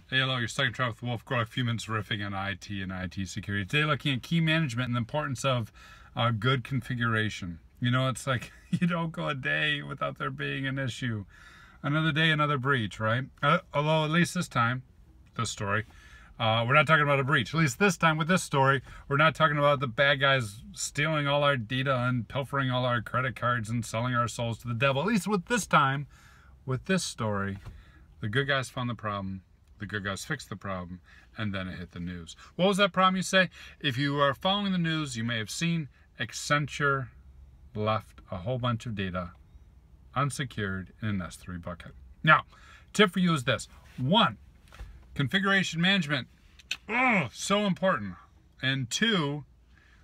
Hey, hello, you're stuck in trouble with Wolf. Grow a few minutes riffing on IT and IT security. Today, looking at key management and the importance of good configuration. You know, it's like you don't go a day without there being an issue. Another day, another breach, right? Although, at least this time, this story, we're not talking about a breach. At least this time with this story, we're not talking about the bad guys stealing all our data and pilfering all our credit cards and selling our souls to the devil. At least with this time, with this story, the good guys found the problem. The good guys fixed the problem, and then it hit the news. What was that problem, you say? If you are following the news, you may have seen Accenture left a whole bunch of data unsecured in an S3 bucket. Now, tip for you is this. 1, configuration management. Oh, so important. And 2,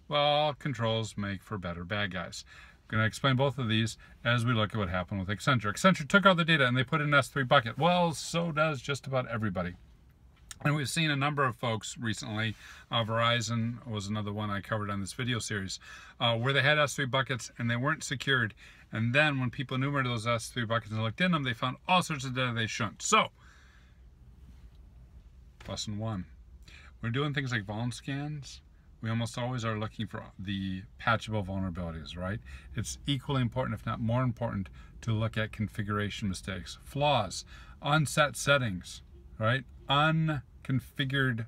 well, controls make for better bad guys. I'm going to explain both of these as we look at what happened with Accenture. Accenture took all the data and they put it in an S3 bucket. Well, so does just about everybody. And we've seen a number of folks recently, Verizon was another one I covered on this video series, where they had S3 buckets and they weren't secured. And then when people enumerated those S3 buckets and looked in them, they found all sorts of data they shouldn't. So, lesson 1, when doing things like vuln scans, we almost always are looking for the patchable vulnerabilities, right? It's equally important, if not more important, to look at configuration mistakes, flaws, unset settings, right? Unconfigured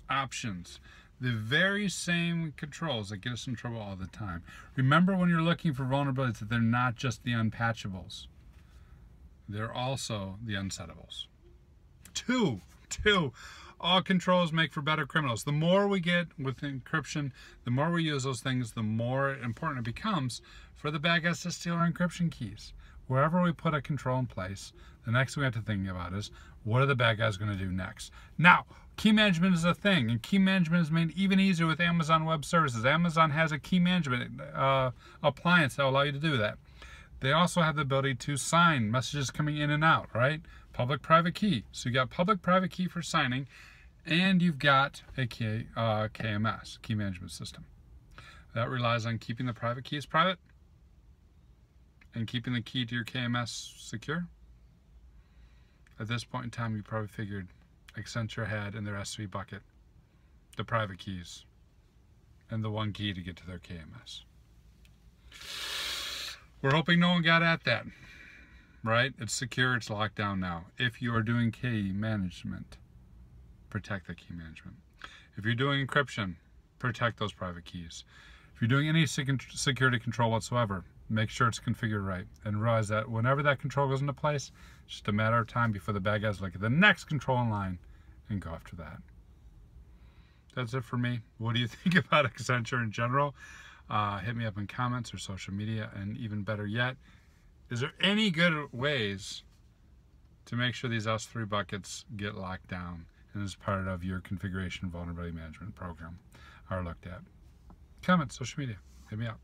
options. The very same controls that get us in trouble all the time. Remember when you're looking for vulnerabilities that they're not just the unpatchables. They're also the unsettables. Two. All controls make for better criminals. The more we get with encryption, the more we use those things, the more important it becomes for the bad guys to steal our encryption keys. Wherever we put a control in place, the next thing we have to think about is, what are the bad guys going to do next? Now, key management is a thing, and key management is made even easier with Amazon Web Services. Amazon has a key management appliance that will allow you to do that. They also have the ability to sign messages coming in and out, right? Public-private key. So you got public-private key for signing, and you've got a KMS, key management system. That relies on keeping the private keys private and keeping the key to your KMS secure. At this point in time, you probably figured Accenture had in their S3 bucket the private keys and the one key to get to their KMS. We're hoping no one got at that, right? It's secure, it's locked down now. If you are doing key management, protect the key management. If you're doing encryption, protect those private keys. If you're doing any security control whatsoever, make sure it's configured right. And realize that whenever that control goes into place, it's just a matter of time before the bad guys look at the next control in line and go after that. That's it for me. What do you think about Accenture in general? Hit me up in comments or social media. And even better yet, is there any good ways to make sure these S3 buckets get locked down and as part of your configuration vulnerability management program are looked at? Comments, social media, hit me up.